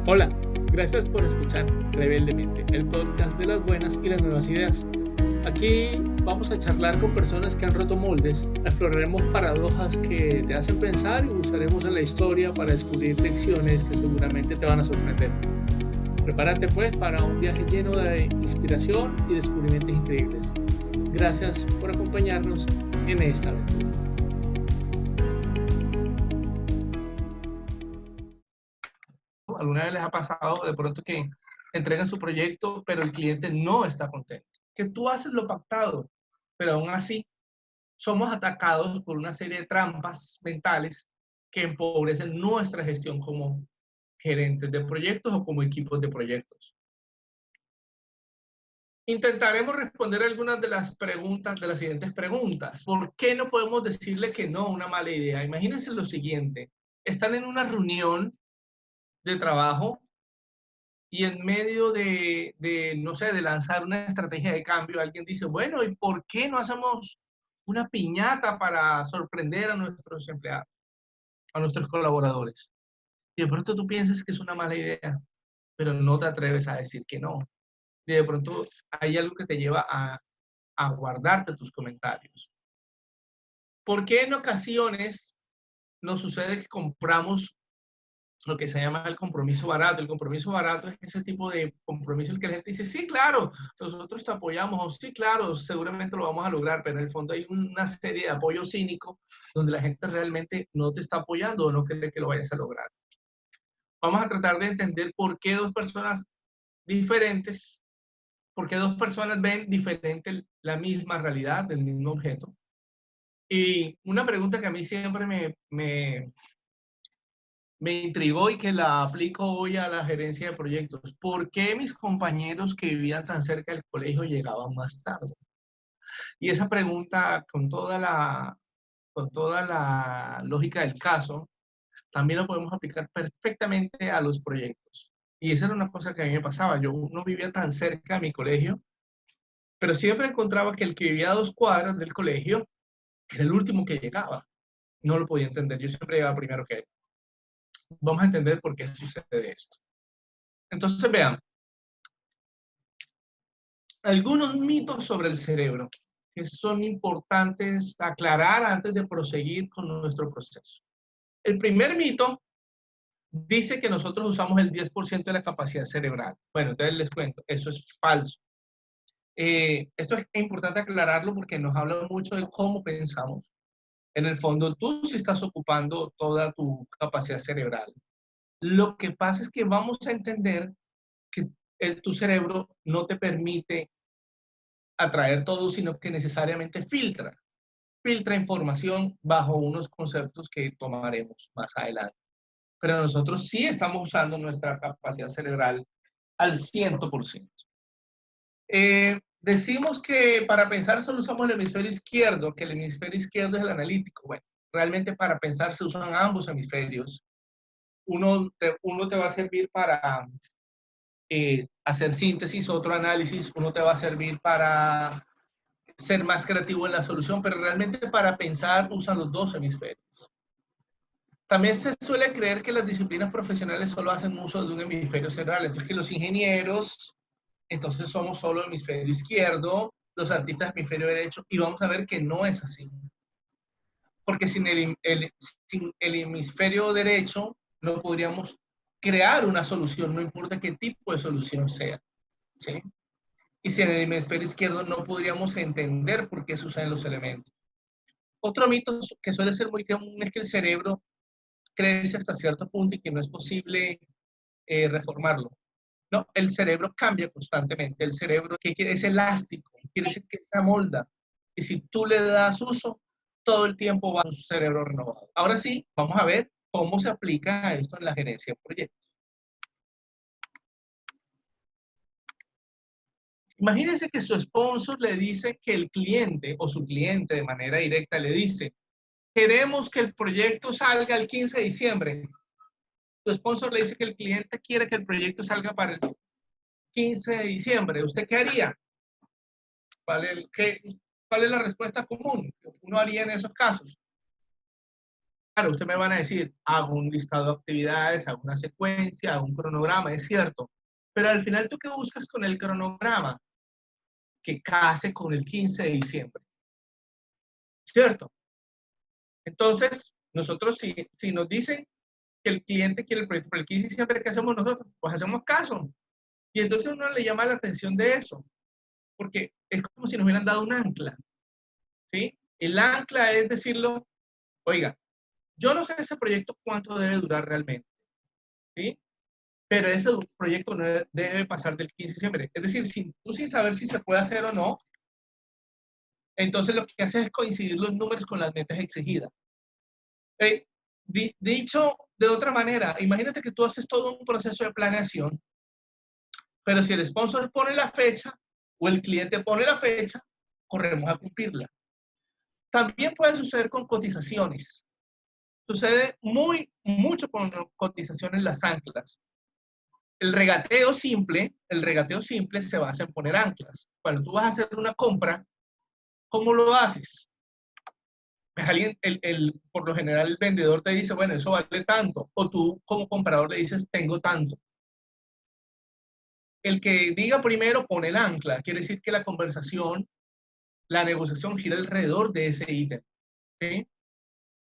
Hola, gracias por escuchar Rebeldemente, el podcast de las buenas y las nuevas ideas. Aquí vamos a charlar con personas que han roto moldes, exploraremos paradojas que te hacen pensar y usaremos a la historia para descubrir lecciones que seguramente te van a sorprender. Prepárate pues para un viaje lleno de inspiración y descubrimientos increíbles. Gracias por acompañarnos en esta aventura. ¿Alguna vez les ha pasado de pronto que entregan su proyecto, pero el cliente no está contento? Que tú haces lo pactado, pero aún así somos atacados por una serie de trampas mentales que empobrecen nuestra gestión como gerentes de proyectos o como equipos de proyectos. Intentaremos responder algunas de las preguntas, de las siguientes preguntas. ¿Por qué no podemos decirle que no a una mala idea? Imagínense lo siguiente: están en una reunión de trabajo y en medio no sé, de lanzar una estrategia de cambio, alguien dice, bueno, ¿y por qué no hacemos una piñata para sorprender a nuestros empleados, a nuestros colaboradores? Y de pronto tú piensas que es una mala idea, pero no te atreves a decir que no. Y de pronto hay algo que te lleva a guardarte tus comentarios. ¿Por qué en ocasiones nos sucede que compramos lo que se llama el compromiso barato? El compromiso barato es ese tipo de compromiso en el que la gente dice, sí, claro, nosotros te apoyamos, o sí, claro, seguramente lo vamos a lograr, pero en el fondo hay una serie de apoyo cínico donde la gente realmente no te está apoyando o no cree que lo vayas a lograr. Vamos a tratar de entender por qué dos personas diferentes, por qué dos personas ven diferente la misma realidad del mismo objeto. Y una pregunta que a mí siempre me intrigó y que la aplico hoy a la gerencia de proyectos. ¿Por qué mis compañeros que vivían tan cerca del colegio llegaban más tarde? Y esa pregunta, con toda la lógica del caso, también la podemos aplicar perfectamente a los proyectos. Y esa era una cosa que a mí me pasaba. Yo no vivía tan cerca de mi colegio, pero siempre encontraba que el que vivía a 2 cuadras del colegio era el último que llegaba. No lo podía entender. Yo siempre llegaba primero que él. Vamos a entender por qué sucede esto. Entonces, vean, algunos mitos sobre el cerebro que son importantes aclarar antes de proseguir con nuestro proceso. El primer mito dice que nosotros usamos el 10% de la capacidad cerebral. Bueno, entonces les cuento, eso es falso. Esto es importante aclararlo porque nos habla mucho de cómo pensamos. En el fondo, tú sí estás ocupando toda tu capacidad cerebral. Lo que pasa es que vamos a entender que tu cerebro no te permite atraer todo, sino que necesariamente filtra información bajo unos conceptos que tomaremos más adelante. Pero nosotros sí estamos usando nuestra capacidad cerebral al 100%. Decimos que para pensar solo usamos el hemisferio izquierdo, que el hemisferio izquierdo es el analítico. Bueno, realmente para pensar se usan ambos hemisferios. Uno te va a servir para hacer síntesis, otro análisis, uno te va a servir para ser más creativo en la solución, pero realmente para pensar usan los dos hemisferios. También se suele creer que las disciplinas profesionales solo hacen uso de un hemisferio cerebral, entonces que los ingenieros, entonces somos solo hemisferio izquierdo, los artistas hemisferio derecho, y vamos a ver que no es así. Porque sin el hemisferio derecho no podríamos crear una solución, no importa qué tipo de solución sea, ¿sí? Y sin el hemisferio izquierdo no podríamos entender por qué se usan los elementos. Otro mito que suele ser muy común es que el cerebro crece hasta cierto punto y que no es posible reformarlo. No, el cerebro cambia constantemente. El cerebro que es elástico, quiere decir que se amolda. Y si tú le das uso, todo el tiempo va a un cerebro renovado. Ahora sí, vamos a ver cómo se aplica esto en la gerencia de proyectos. Imagínense que su sponsor le dice que el cliente o su cliente de manera directa le dice, queremos que el proyecto salga el 15 de diciembre. Tu sponsor le dice que el cliente quiere que el proyecto salga para el 15 de diciembre. ¿Usted qué haría? ¿Cuál es la respuesta común que uno haría en esos casos? Claro, ustedes me van a decir, hago un listado de actividades, hago una secuencia, hago un cronograma, es cierto. Pero al final, ¿tú qué buscas con el cronograma? Que case con el 15 de diciembre, ¿cierto? Entonces, nosotros si nos dicen que el cliente quiere el proyecto para el 15 de diciembre, ¿qué hacemos nosotros? Pues hacemos caso. Y entonces uno le llama la atención de eso, porque es como si nos hubieran dado un ancla, ¿sí? El ancla es decirlo, oiga, yo no sé ese proyecto cuánto debe durar realmente, ¿sí? Pero ese proyecto no debe pasar del 15 de diciembre. Es decir, tú sin saber si se puede hacer o no, entonces lo que haces es coincidir los números con las metas exigidas. Dicho de otra manera, imagínate que tú haces todo un proceso de planeación, pero si el sponsor pone la fecha o el cliente pone la fecha, corremos a cumplirla. También puede suceder con cotizaciones. Sucede mucho con cotizaciones las anclas. El regateo simple se basa en poner anclas. Cuando tú vas a hacer una compra, ¿cómo lo haces? Pues alguien, por lo general el vendedor te dice, bueno, eso vale tanto, o tú como comprador le dices, tengo tanto. El que diga primero pone el ancla, quiere decir que la conversación, la negociación gira alrededor de ese ítem, ¿sí?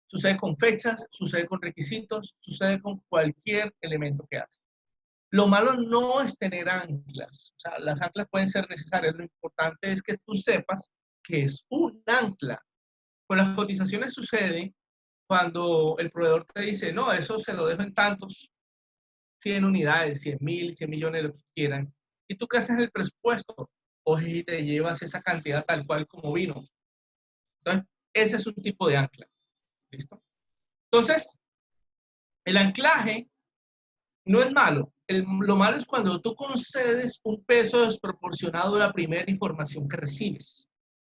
Sucede con fechas, sucede con requisitos, sucede con cualquier elemento que hace. Lo malo no es tener anclas, o sea, las anclas pueden ser necesarias, lo importante es que tú sepas que es un ancla. Con las cotizaciones sucede cuando el proveedor te dice, no, eso se lo dejo en tantos, 100 unidades, 100.000, 100 millones, lo que quieran, y tú qué haces en el presupuesto, coges y te llevas esa cantidad tal cual como vino. Entonces, ese es un tipo de ancla. ¿Listo? Entonces, el anclaje no es malo. Lo malo es cuando tú concedes un peso desproporcionado a la primera información que recibes.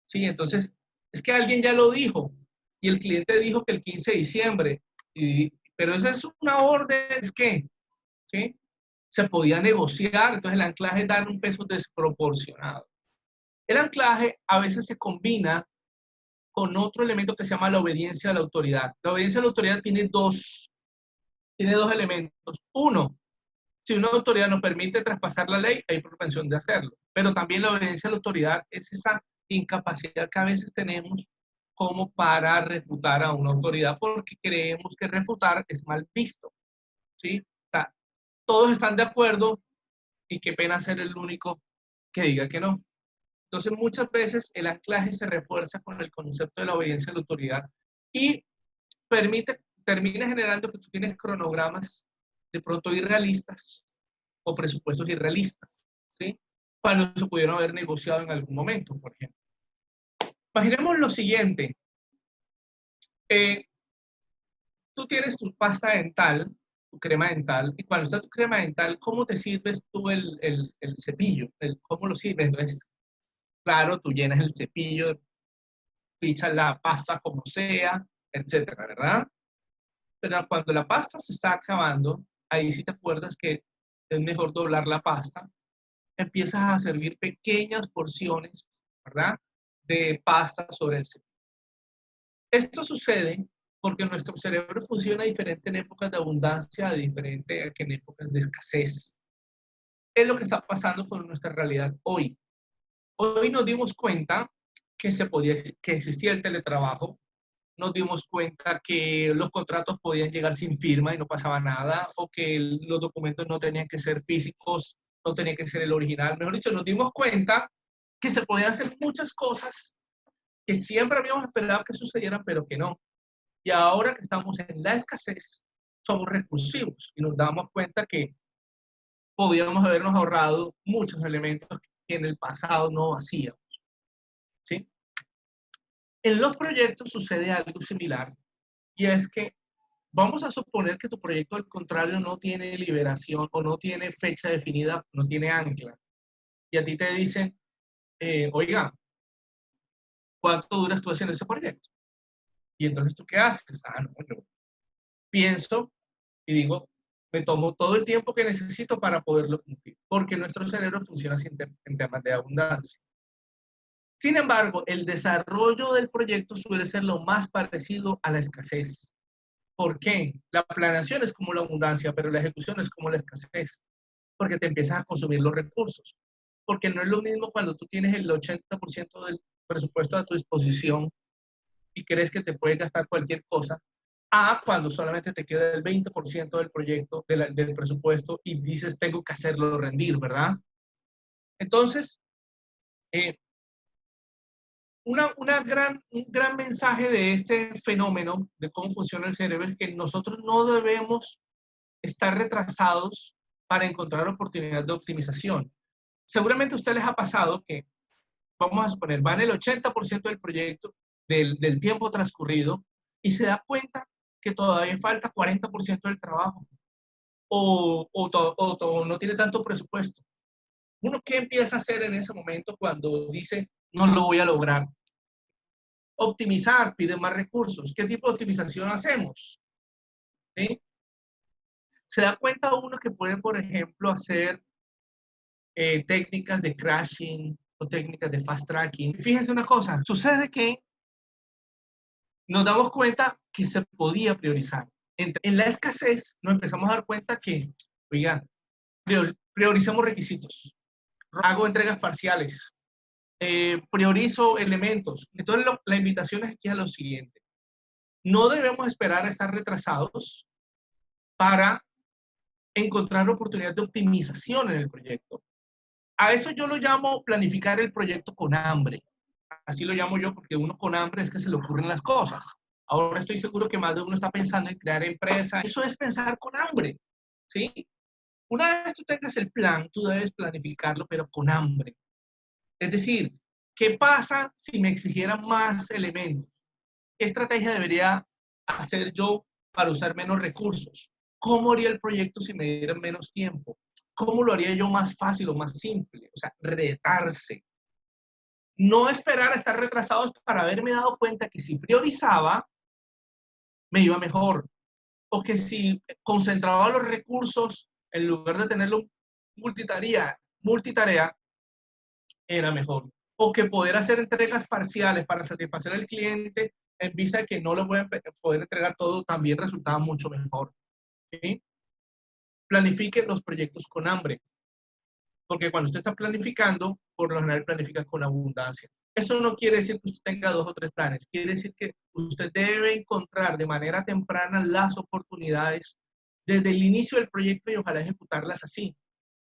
¿Sí? Entonces, es que alguien ya lo dijo y el cliente dijo que el 15 de diciembre, pero esa es una orden, es que, ¿sí? Se podía negociar, entonces el anclaje es dar un peso desproporcionado. El anclaje a veces se combina con otro elemento que se llama la obediencia a la autoridad. La obediencia a la autoridad tiene dos elementos. Uno, si una autoridad nos permite traspasar la ley, hay propensión de hacerlo. Pero también la obediencia a la autoridad es esa incapacidad que a veces tenemos como para refutar a una autoridad porque creemos que refutar es mal visto. ¿Sí? O sea, todos están de acuerdo y qué pena ser el único que diga que no. Entonces, muchas veces el anclaje se refuerza con el concepto de la obediencia a la autoridad y termina generando que tú tienes cronogramas de pronto irrealistas o presupuestos irrealistas, ¿sí? Cuando se pudieron haber negociado en algún momento, por ejemplo. Imaginemos lo siguiente. Tú tienes tu pasta dental, tu crema dental, y cuando está tu crema dental, ¿cómo te sirves tú el cepillo? ¿Cómo lo sirves? Entonces, claro, tú llenas el cepillo, pichas la pasta como sea, etcétera, ¿verdad? Pero cuando la pasta se está acabando, ahí sí te acuerdas que es mejor doblar la pasta, empiezas a servir pequeñas porciones, ¿verdad? De pasta sobre el cepillo. Esto sucede porque nuestro cerebro funciona diferente en épocas de abundancia, diferente que en épocas de escasez. Es lo que está pasando con nuestra realidad hoy. Hoy nos dimos cuenta que existía el teletrabajo, nos dimos cuenta que los contratos podían llegar sin firma y no pasaba nada, o que los documentos no tenían que ser físicos, no tenía que ser el original. Mejor dicho, nos dimos cuenta que se podían hacer muchas cosas que siempre habíamos esperado que sucedieran, pero que no. Y ahora que estamos en la escasez, somos recursivos y nos damos cuenta que podíamos habernos ahorrado muchos elementos que en el pasado no hacíamos. ¿Sí? En los proyectos sucede algo similar, y es que vamos a suponer que tu proyecto, al contrario, no tiene liberación o no tiene fecha definida, no tiene ancla. Y a ti te dicen, oiga, ¿cuánto duras tú haciendo ese proyecto? Y entonces, ¿tú qué haces? No, yo pienso y digo, me tomo todo el tiempo que necesito para poderlo cumplir, porque nuestro cerebro funciona así en temas de abundancia. Sin embargo, el desarrollo del proyecto suele ser lo más parecido a la escasez. ¿Por qué? La planeación es como la abundancia, pero la ejecución es como la escasez, porque te empiezas a consumir los recursos. Porque no es lo mismo cuando tú tienes el 80% del presupuesto a tu disposición y crees que te puedes gastar cualquier cosa, a cuando solamente te queda el 20% del proyecto, del presupuesto, y dices, tengo que hacerlo rendir, ¿verdad? Entonces, eh, un gran mensaje de este fenómeno de cómo funciona el cerebro es que nosotros no debemos estar retrasados para encontrar oportunidades de optimización. Seguramente a ustedes les ha pasado que, vamos a suponer, van el 80% del proyecto, del tiempo transcurrido, y se da cuenta que todavía falta 40% del trabajo, o no tiene tanto presupuesto. ¿Uno qué empieza a hacer en ese momento cuando dice, no lo voy a lograr? Optimizar, pide más recursos. ¿Qué tipo de optimización hacemos? ¿Sí? Se da cuenta uno que puede, por ejemplo, hacer técnicas de crashing o técnicas de fast tracking. Fíjense una cosa, sucede que nos damos cuenta que se podía priorizar. En la escasez nos empezamos a dar cuenta que, oiga, prioricemos requisitos, hago entregas parciales, priorizo elementos. Entonces la invitación es aquí a lo siguiente. No debemos esperar a estar retrasados para encontrar oportunidades de optimización en el proyecto. A eso yo lo llamo planificar el proyecto con hambre. Así lo llamo yo porque uno con hambre es que se le ocurren las cosas. Ahora estoy seguro que más de uno está pensando en crear empresa. Eso es pensar con hambre, ¿sí? Una vez tú tengas el plan, tú debes planificarlo, pero con hambre. Es decir, ¿qué pasa si me exigieran más elementos? ¿Qué estrategia debería hacer yo para usar menos recursos? ¿Cómo haría el proyecto si me dieran menos tiempo? ¿Cómo lo haría yo más fácil o más simple? O sea, retarse. No esperar a estar retrasados para haberme dado cuenta que si priorizaba, me iba mejor. O que si concentraba los recursos, en lugar de tenerlo multitarea, era mejor. O que poder hacer entregas parciales para satisfacer al cliente en vista de que no lo voy a poder entregar todo, también resultaba mucho mejor. ¿Sí? Planifique los proyectos con hambre. Porque cuando usted está planificando, por lo general planifica con abundancia. Eso no quiere decir que usted tenga 2 o 3 planes. Quiere decir que usted debe encontrar de manera temprana las oportunidades desde el inicio del proyecto y ojalá ejecutarlas así.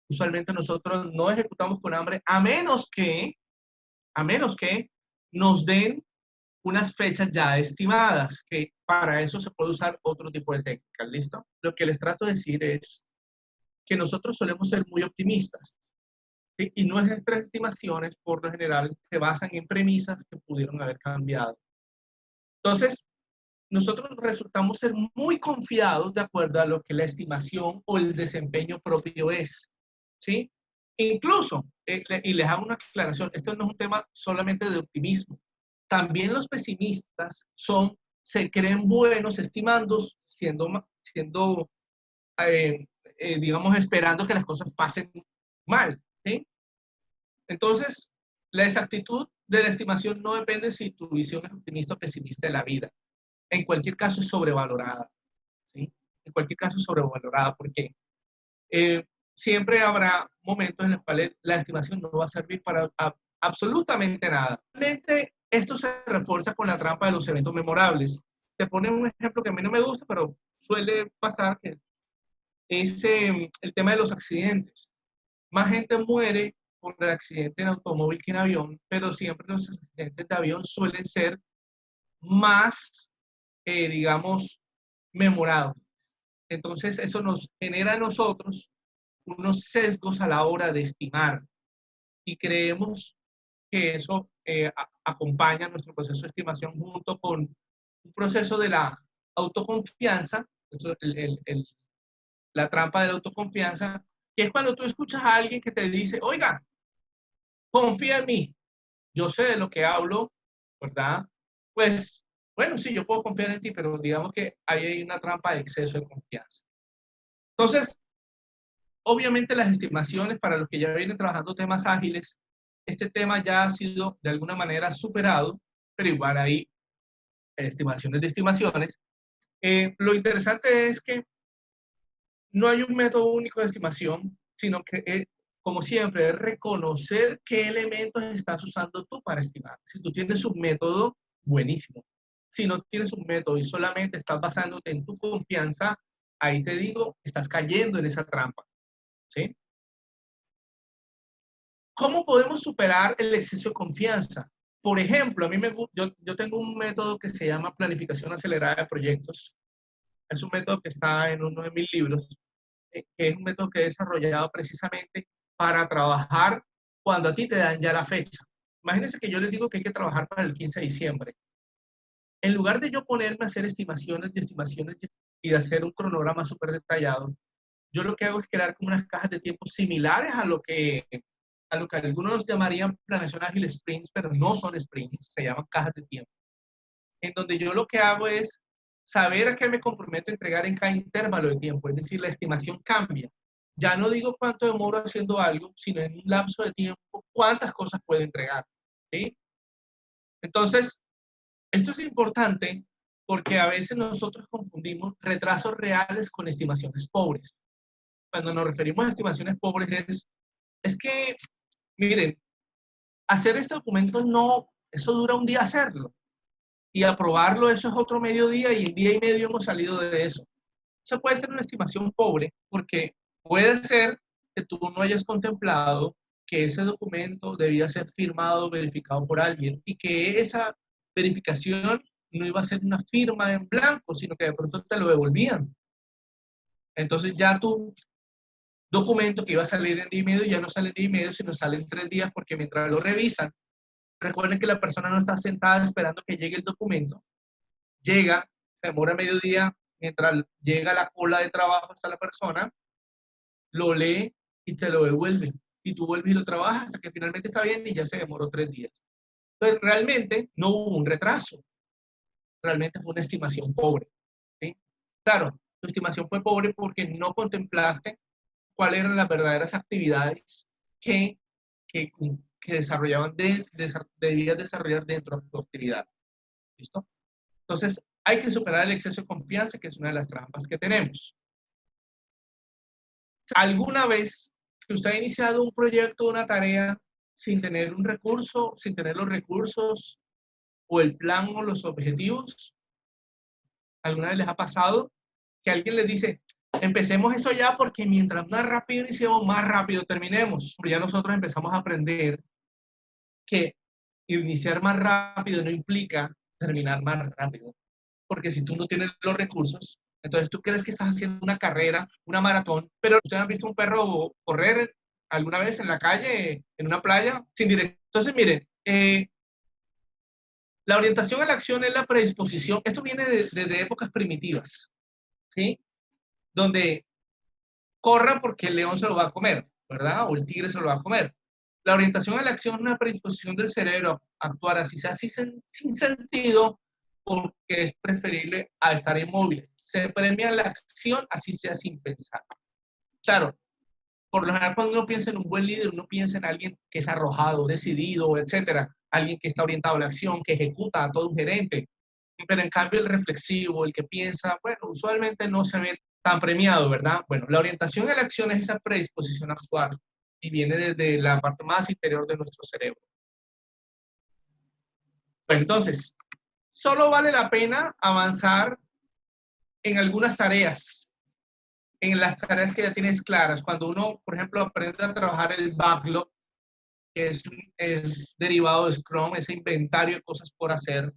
Usualmente nosotros no ejecutamos con hambre a menos que nos den unas fechas ya estimadas, que para eso se puede usar otro tipo de técnicas, ¿listo? Lo que les trato de decir es que nosotros solemos ser muy optimistas, ¿sí? Y nuestras estimaciones, por lo general, se basan en premisas que pudieron haber cambiado. Entonces, nosotros resultamos ser muy confiados de acuerdo a lo que la estimación o el desempeño propio es, ¿sí? Incluso, y les hago una aclaración, esto no es un tema solamente de optimismo. También los pesimistas se creen buenos estimando, eh, digamos, esperando que las cosas pasen mal, ¿sí? Entonces, la exactitud de la estimación no depende si tu visión es optimista o pesimista de la vida. En cualquier caso es sobrevalorada, ¿sí? En cualquier caso es sobrevalorada porque eh, siempre habrá momentos en los cuales la estimación no va a servir para absolutamente nada. Realmente esto se refuerza con la trampa de los eventos memorables. Te pone un ejemplo que a mí no me gusta, pero suele pasar, que es el tema de los accidentes. Más gente muere por accidente en automóvil que en avión, pero siempre los accidentes de avión suelen ser más, digamos, memorables. Entonces, eso nos genera a nosotros unos sesgos a la hora de estimar y creemos que eso acompaña nuestro proceso de estimación junto con un proceso de la autoconfianza, la trampa de la autoconfianza, que es cuando tú escuchas a alguien que te dice, oiga, confía en mí, yo sé de lo que hablo, ¿verdad? Pues, bueno, sí, yo puedo confiar en ti, pero digamos que ahí hay una trampa de exceso de confianza. Entonces, obviamente las estimaciones para los que ya vienen trabajando temas ágiles, este tema ya ha sido de alguna manera superado, pero igual hay estimaciones de estimaciones. Lo interesante es que no hay un método único de estimación, sino que, como siempre, es reconocer qué elementos estás usando tú para estimar. Si tú tienes un método, buenísimo. Si no tienes un método y solamente estás basándote en tu confianza, ahí te digo, estás cayendo en esa trampa. ¿Sí? ¿Cómo podemos superar el exceso de confianza? Por ejemplo, yo tengo un método que se llama planificación acelerada de proyectos. Es un método que está en uno de mis libros, que es un método que he desarrollado precisamente para trabajar cuando a ti te dan ya la fecha. Imagínense que yo les digo que hay que trabajar para el 15 de diciembre. En lugar de yo ponerme a hacer estimaciones y de hacer un cronograma súper detallado, yo lo que hago es crear como unas cajas de tiempo similares a lo que algunos llamarían planeación ágil sprints, pero no son sprints, se llaman cajas de tiempo, en donde yo lo que hago es saber a qué me comprometo a entregar en cada intervalo de tiempo, es decir, la estimación cambia. Ya no digo cuánto demoro haciendo algo, sino en un lapso de tiempo cuántas cosas puedo entregar. ¿Sí? Entonces, esto es importante porque a veces nosotros confundimos retrasos reales con estimaciones pobres. Cuando nos referimos a estimaciones pobres es que, miren, hacer este documento no, eso dura un día hacerlo. Y aprobarlo, eso es otro mediodía y en día y medio hemos salido de eso. Eso puede ser una estimación pobre porque puede ser que tú no hayas contemplado que ese documento debía ser firmado, verificado por alguien y que esa verificación no iba a ser una firma en blanco, sino que de pronto te lo devolvían. Entonces ya tu documento que iba a salir en día y medio ya no sale en día y medio, sino sale en 3 días porque mientras lo revisan, recuerden que la persona no está sentada esperando que llegue el documento, llega, se demora mediodía, mientras llega la cola de trabajo hasta la persona, lo lee y te lo devuelve. Y tú vuelves y lo trabajas hasta que finalmente está bien y ya se demoró 3 días. Entonces, realmente no hubo un retraso, realmente fue una estimación pobre. ¿Sí? Claro, tu estimación fue pobre porque no contemplaste cuáles eran las verdaderas actividades que, que, que debías desarrollar dentro de tu actividad. ¿Listo? Entonces, hay que superar el exceso de confianza, que es una de las trampas que tenemos. ¿Alguna vez que usted ha iniciado un proyecto o una tarea sin tener un recurso, sin tener los recursos o el plan o los objetivos? ¿Alguna vez les ha pasado que alguien les dice, empecemos eso ya porque mientras más rápido iniciemos, más rápido terminemos? Pero ya nosotros empezamos a aprender que iniciar más rápido no implica terminar más rápido. Porque si tú no tienes los recursos, entonces tú crees que estás haciendo una carrera, una maratón, pero ustedes han visto un perro correr alguna vez en la calle, en una playa, sin dirección. Entonces, miren, la orientación a la acción es la predisposición. Esto viene desde épocas primitivas, ¿sí? Donde corra porque el león se lo va a comer, ¿verdad? O el tigre se lo va a comer. La orientación a la acción es una predisposición del cerebro a actuar así, sea así sin sentido, porque es preferible a estar inmóvil. Se premia la acción, así sea sin pensar. Claro, por lo general cuando uno piensa en un buen líder, uno piensa en alguien que es arrojado, decidido, etcétera. Alguien que está orientado a la acción, que ejecuta a todo un gerente. Pero en cambio el reflexivo, el que piensa, bueno, usualmente no se ve tan premiado, ¿verdad? Bueno, la orientación a la acción es esa predisposición a actuar y viene desde la parte más interior de nuestro cerebro. Bueno, entonces, solo vale la pena avanzar en algunas tareas, en las tareas que ya tienes claras. Cuando uno, por ejemplo, aprende a trabajar el backlog, que es derivado de Scrum, ese inventario de cosas por hacer,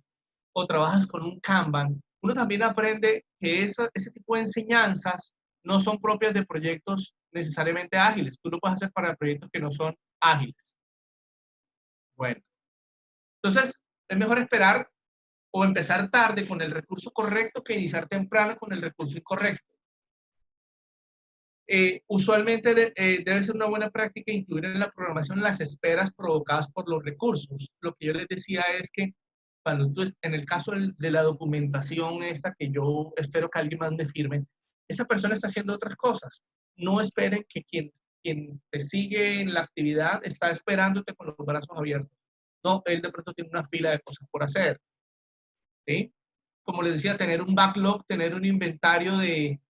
o trabajas con un Kanban, uno también aprende que ese tipo de enseñanzas no son propias de proyectos necesariamente ágiles. Tú lo puedes hacer para proyectos que no son ágiles. Bueno, entonces es mejor esperar o empezar tarde con el recurso correcto que iniciar temprano con el recurso incorrecto. Usualmente debe ser una buena práctica incluir en la programación las esperas provocadas por los recursos. Lo que yo les decía es que cuando tú, en el caso de la documentación esta que yo espero que alguien más me firme, esa persona está haciendo otras cosas. No esperen que quien te sigue en la actividad está esperándote con los brazos abiertos. No, él de pronto tiene una fila de cosas por hacer. ¿Sí? como les decía, tener un backlog, tener un inventario de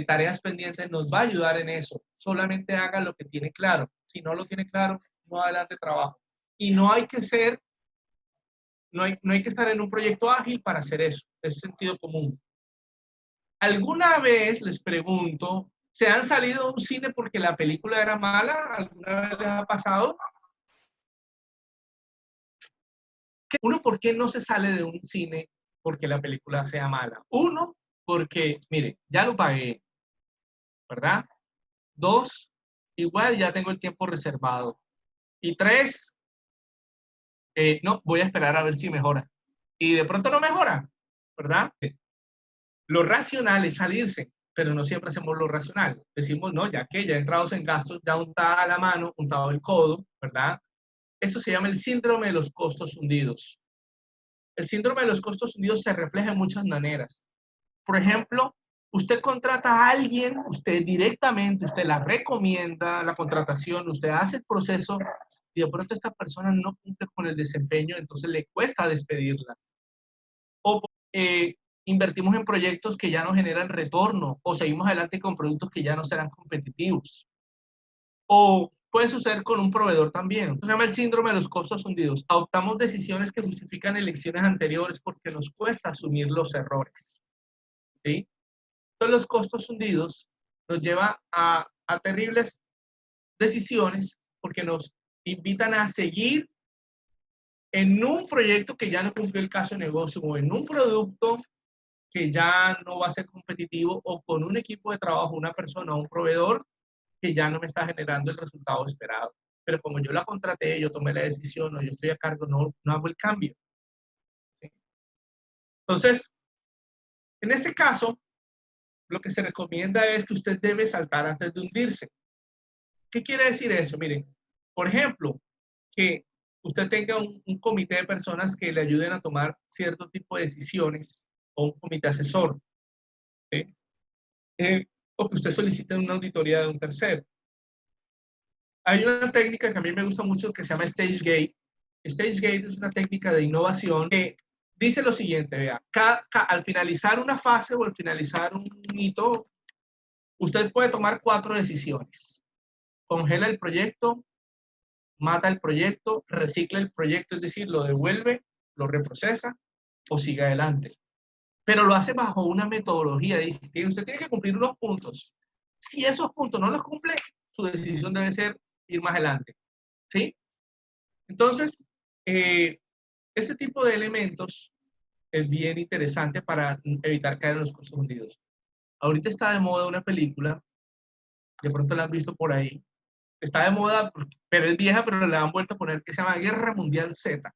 tareas pendientes nos va a ayudar en eso. Solamente haga lo que tiene claro. Si no lo tiene claro, no adelante trabajo. Y no hay que ser, no hay que estar en un proyecto ágil para hacer eso. Es sentido común. ¿Alguna vez, les pregunto, se han salido de un cine porque la película era mala? ¿Alguna vez les ha pasado? Uno, ¿por qué no se sale de un cine porque la película sea mala? Uno, porque, mire, ya lo pagué, ¿verdad? Dos, igual ya tengo el tiempo reservado. Y tres, no, voy a esperar a ver si mejora. Y de pronto no mejora, ¿verdad? Lo racional es salirse, pero no siempre hacemos lo racional. Decimos, no, ya que ya entrados en gastos, ya untada la mano, untado el codo, ¿verdad? Eso se llama el síndrome de los costos hundidos. El síndrome de los costos hundidos se refleja en muchas maneras. Por ejemplo, usted contrata a alguien, usted directamente, usted la recomienda, la contratación, usted hace el proceso y de pronto esta persona no cumple con el desempeño, entonces le cuesta despedirla. O invertimos en proyectos que ya no generan retorno o seguimos adelante con productos que ya no serán competitivos. O puede suceder con un proveedor también. Eso se llama el síndrome de los costos hundidos. Adoptamos decisiones que justifican elecciones anteriores porque nos cuesta asumir los errores. ¿Sí? Entonces los costos hundidos nos lleva a terribles decisiones porque nos invitan a seguir en un proyecto que ya no cumplió el caso de negocio o en un producto que ya no va a ser competitivo o con un equipo de trabajo, una persona o un proveedor que ya no me está generando el resultado esperado. Pero como yo la contraté, yo tomé la decisión o yo estoy a cargo, no hago el cambio. ¿Sí? Entonces, en ese caso, lo que se recomienda es que usted debe saltar antes de hundirse. ¿Qué quiere decir eso? Miren, por ejemplo, que usted tenga un comité de personas que le ayuden a tomar cierto tipo de decisiones o un comité asesor. ¿Sí? O que usted solicite una auditoría de un tercero. Hay una técnica que a mí me gusta mucho que se llama Stage Gate. Stage Gate es una técnica de innovación que dice lo siguiente, vea, al finalizar una fase o al finalizar un hito, usted puede tomar 4 decisiones. Congela el proyecto, mata el proyecto, recicla el proyecto, es decir, lo devuelve, lo reprocesa o sigue adelante. Pero lo hace bajo una metodología. Dice que usted tiene que cumplir unos puntos. Si esos puntos no los cumple, su decisión debe ser ir más adelante. ¿Sí? Entonces, ese tipo de elementos es bien interesante para evitar caer en los costos hundidos. Ahorita está de moda una película, de pronto la han visto por ahí, está de moda, pero es vieja, pero le han vuelto a poner, que se llama Guerra Mundial Z.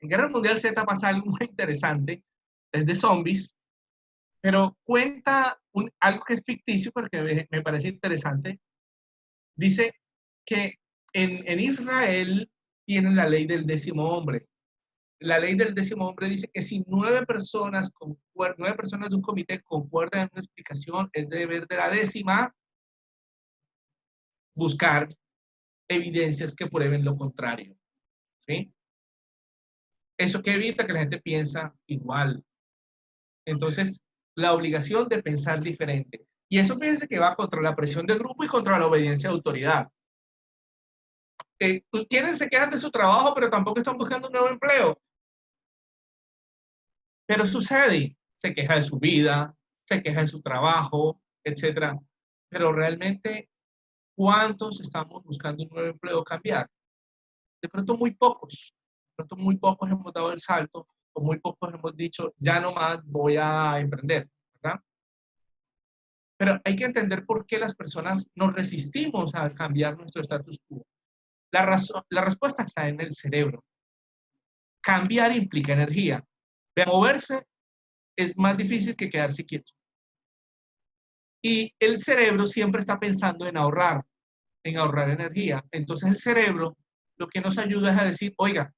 En Guerra Mundial Z pasa algo muy interesante, es de zombies, pero cuenta algo que es ficticio, porque me parece interesante. Dice que en Israel tienen la ley del 10.º hombre. La ley del 10.º hombre dice que si 9 personas de un comité concuerdan en una explicación, es deber de la 10ª buscar evidencias que prueben lo contrario. ¿Sí? Eso que evita que la gente piensa igual. Entonces, la obligación de pensar diferente. Y eso fíjense que va contra la presión del grupo y contra la obediencia de autoridad. Quienes se quejan de su trabajo, pero tampoco están buscando un nuevo empleo. Pero sucede, se queja de su vida, se queja de su trabajo, etc. Pero realmente, ¿cuántos estamos buscando un nuevo empleo cambiar? De pronto muy pocos. De pronto muy pocos hemos dado el salto, o muy pocos hemos dicho, ya no más voy a emprender, ¿verdad? Pero hay que entender por qué las personas nos resistimos a cambiar nuestro status quo. La respuesta está en el cerebro. Cambiar implica energía. Moverse es más difícil que quedarse quieto. Y el cerebro siempre está pensando en ahorrar energía. Entonces el cerebro lo que nos ayuda es a decir, oiga,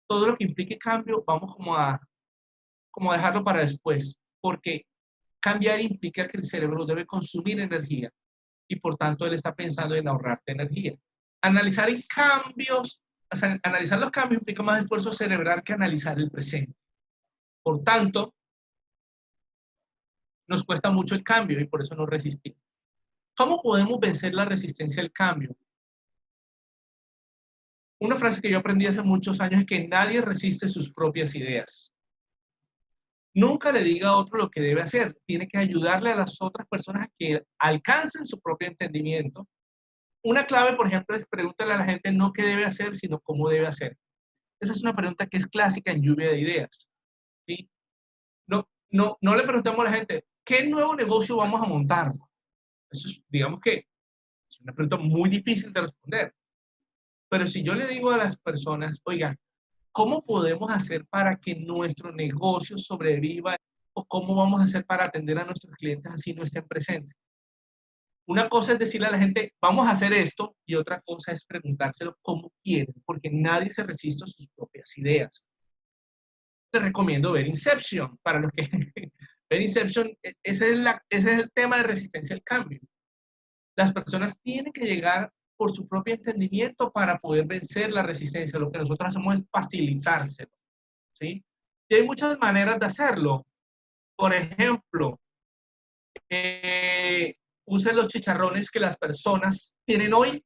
todo lo que implique cambio, vamos como a dejarlo para después, porque cambiar implica que el cerebro debe consumir energía y por tanto él está pensando en ahorrarte energía. Analizar los cambios implica más esfuerzo cerebral que analizar el presente. Por tanto, nos cuesta mucho el cambio y por eso nos resistimos. ¿Cómo podemos vencer la resistencia al cambio? Una frase que yo aprendí hace muchos años es que nadie resiste sus propias ideas. Nunca le diga a otro lo que debe hacer. Tiene que ayudarle a las otras personas a que alcancen su propio entendimiento. Una clave, por ejemplo, es preguntarle a la gente no qué debe hacer, sino cómo debe hacer. Esa es una pregunta que es clásica en lluvia de ideas. ¿Sí? No le preguntamos a la gente, ¿qué nuevo negocio vamos a montar? Eso es, digamos que es una pregunta muy difícil de responder. Pero si yo le digo a las personas, oiga, ¿cómo podemos hacer para que nuestro negocio sobreviva? ¿O cómo vamos a hacer para atender a nuestros clientes así no estén presentes? Una cosa es decirle a la gente, vamos a hacer esto, y otra cosa es preguntárselo cómo quieren, porque nadie se resiste a sus propias ideas. Te recomiendo ver Inception, para los que ver Inception, ese es el tema de resistencia al cambio. Las personas tienen que llegar por su propio entendimiento para poder vencer la resistencia. Lo que nosotros hacemos es facilitárselo, ¿sí? Y hay muchas maneras de hacerlo. Por ejemplo, use los chicharrones que las personas tienen hoy,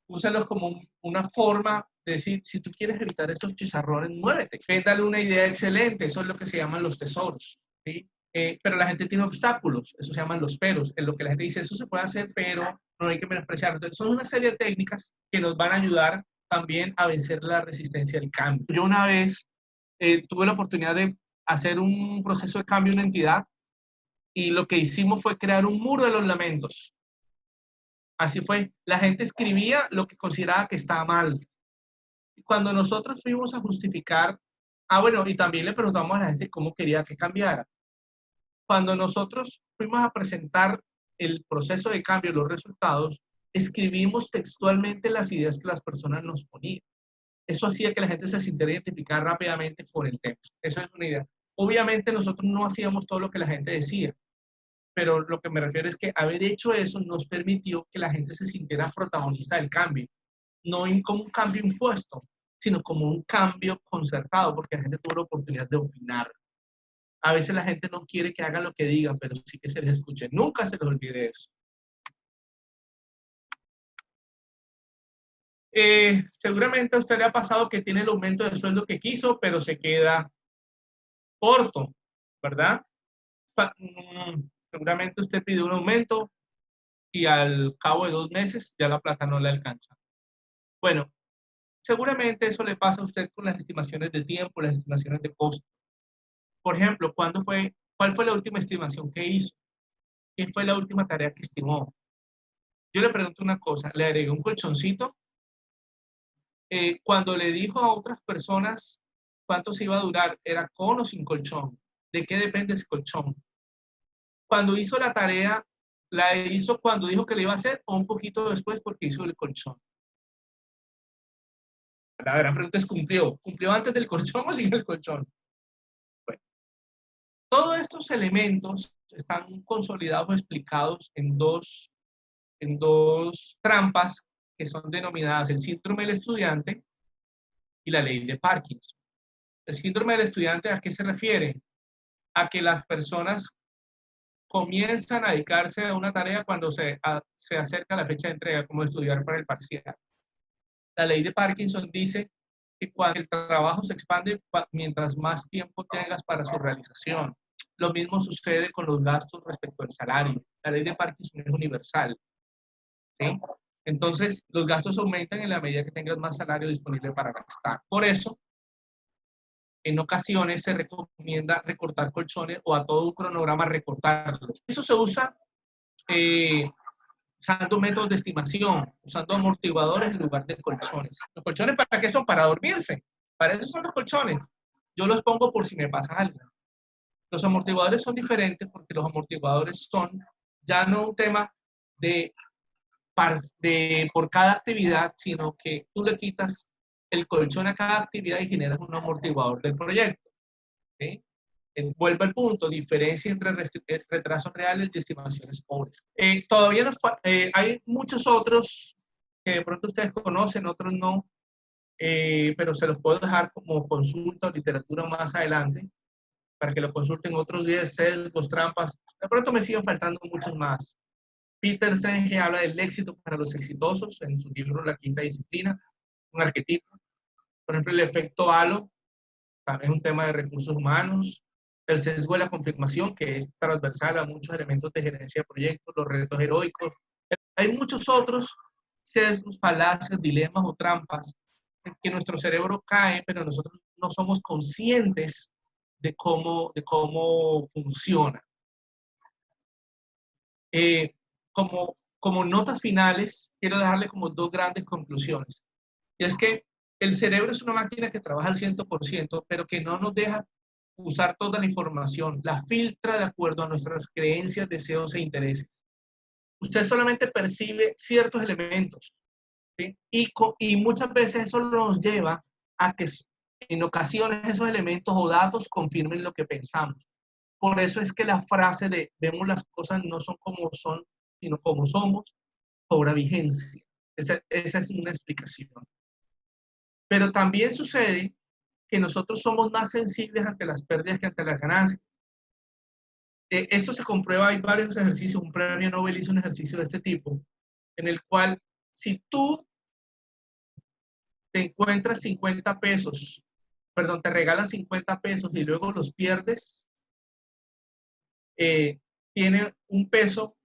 úsalos como una forma de decir, si tú quieres evitar estos chicharrones, muévete. Véndale una idea excelente, eso es lo que se llaman los tesoros, ¿sí? Pero la gente tiene obstáculos, eso se llaman los peros, en lo que la gente dice, eso se puede hacer, pero no hay que menospreciarlo. Entonces, son una serie de técnicas que nos van a ayudar también a vencer la resistencia al cambio. Yo una vez tuve la oportunidad de hacer un proceso de cambio en una entidad y lo que hicimos fue crear un muro de los lamentos. Así fue. La gente escribía lo que consideraba que estaba mal. Y cuando nosotros fuimos a justificar, bueno, y también le preguntamos a la gente cómo quería que cambiara. Cuando nosotros fuimos a presentar el proceso de cambio, los resultados, escribimos textualmente las ideas que las personas nos ponían. Eso hacía que la gente se sintiera identificada rápidamente por el texto. Eso es una idea. Obviamente nosotros no hacíamos todo lo que la gente decía, pero lo que me refiero es que haber hecho eso nos permitió que la gente se sintiera protagonista del cambio, no como un cambio impuesto, sino como un cambio concertado, porque la gente tuvo la oportunidad de opinar. A veces la gente no quiere que hagan lo que digan, pero sí que se les escuche. Nunca se les olvide eso. Seguramente a usted le ha pasado que tiene el aumento de sueldo que quiso, pero se queda corto, ¿verdad? Seguramente usted pide un aumento y al cabo de 2 meses ya la plata no le alcanza. Bueno, seguramente eso le pasa a usted con las estimaciones de tiempo, las estimaciones de costo. Por ejemplo, ¿cuál fue la última estimación que hizo? ¿Qué fue la última tarea que estimó? Yo le pregunto una cosa, ¿le agregué un colchoncito? Cuando le dijo a otras personas cuánto se iba a durar, ¿era con o sin colchón? ¿De qué depende ese colchón? Cuando hizo la tarea, ¿la hizo cuando dijo que le iba a hacer o un poquito después porque hizo el colchón? La gran pregunta es, ¿cumplió? ¿Cumplió antes del colchón o sin el colchón? Bueno, todos estos elementos están consolidados o explicados en dos trampas que son denominadas el síndrome del estudiante y la ley de Parkinson. El síndrome del estudiante, ¿a qué se refiere? A que las personas comienzan a dedicarse a una tarea cuando se acerca la fecha de entrega, como estudiar para el parcial. La ley de Parkinson dice que cuando el trabajo se expande, mientras más tiempo tengas para su realización. Lo mismo sucede con los gastos respecto al salario. La ley de Parkinson es universal, ¿sí? Entonces, los gastos aumentan en la medida que tengas más salario disponible para gastar. Por eso, en ocasiones se recomienda recortar colchones o a todo un cronograma recortarlos. Eso se usa usando métodos de estimación, usando amortiguadores en lugar de colchones. ¿Los colchones para qué son? Para dormirse. Para eso son los colchones. Yo los pongo por si me pasa algo. Los amortiguadores son diferentes porque los amortiguadores son ya no un tema de por cada actividad, sino que tú le quitas el colchón a cada actividad y generas un amortiguador del proyecto. ¿Sí? Vuelvo al punto, diferencia entre retrasos reales y estimaciones pobres. Todavía hay muchos otros que de pronto ustedes conocen, otros no, pero se los puedo dejar como consulta o literatura más adelante. para que lo consulten, otros 10 sesgos, trampas. De pronto me siguen faltando muchos más. Peter Senge habla del éxito para los exitosos en su libro La Quinta Disciplina, un arquetipo. Por ejemplo, el efecto halo, también es un tema de recursos humanos. El sesgo de la confirmación, que es transversal a muchos elementos de gerencia de proyectos, los retos heroicos. Hay muchos otros sesgos, falacias, dilemas o trampas en que nuestro cerebro cae, pero nosotros no somos conscientes de cómo funciona. Como notas finales, quiero dejarle como 2 grandes conclusiones. Y es que el cerebro es una máquina que trabaja al 100%, pero que no nos deja usar toda la información, la filtra de acuerdo a nuestras creencias, deseos e intereses. Usted solamente percibe ciertos elementos, ¿sí? Y muchas veces eso nos lleva a que en ocasiones esos elementos o datos confirmen lo que pensamos. Por eso es que la frase de vemos las cosas no son como son, sino como somos, cobra vigencia. Esa es una explicación. Pero también sucede que nosotros somos más sensibles ante las pérdidas que ante las ganancias. Esto se comprueba, hay varios ejercicios, un premio Nobel hizo un ejercicio de este tipo, en el cual si tú te encuentras 50 pesos, perdón, te regalan 50 pesos y luego los pierdes, tiene un peso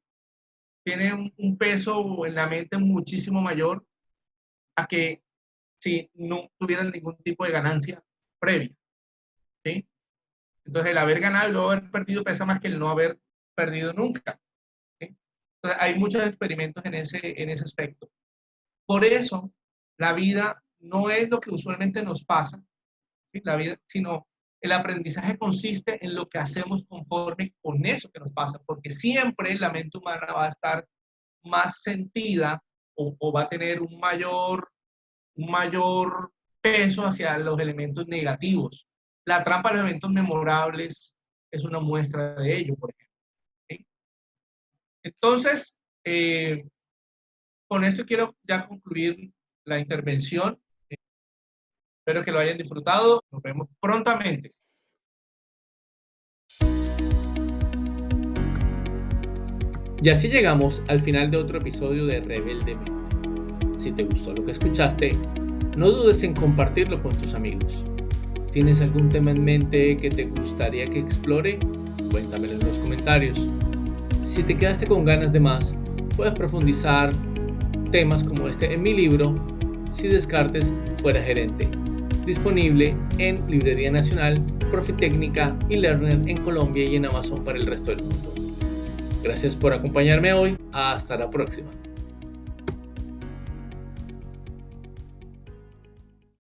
en la mente muchísimo mayor a que si no tuvieran ningún tipo de ganancia previa, ¿sí? Entonces el haber ganado y luego haber perdido pesa más que el no haber perdido nunca, ¿sí? Entonces hay muchos experimentos en ese aspecto. Por eso la vida no es lo que usualmente nos pasa, ¿sí? La vida, sino el aprendizaje consiste en lo que hacemos conforme con eso que nos pasa, porque siempre la mente humana va a estar más sentida o va a tener un mayor peso hacia los elementos negativos. La trampa de los eventos memorables es una muestra de ello, por ejemplo, ¿sí? Entonces, con esto quiero ya concluir la intervención. Espero que lo hayan disfrutado. Nos vemos prontamente. Y así llegamos al final de otro episodio de Rebeldemente. Si te gustó lo que escuchaste, no dudes en compartirlo con tus amigos. ¿Tienes algún tema en mente que te gustaría que explore? Cuéntamelo en los comentarios. Si te quedaste con ganas de más, puedes profundizar temas como este en mi libro, Si Descartes fuera gerente, disponible en Librería Nacional, Profitécnica y Lerner en Colombia y en Amazon para el resto del mundo. Gracias por acompañarme hoy. Hasta la próxima.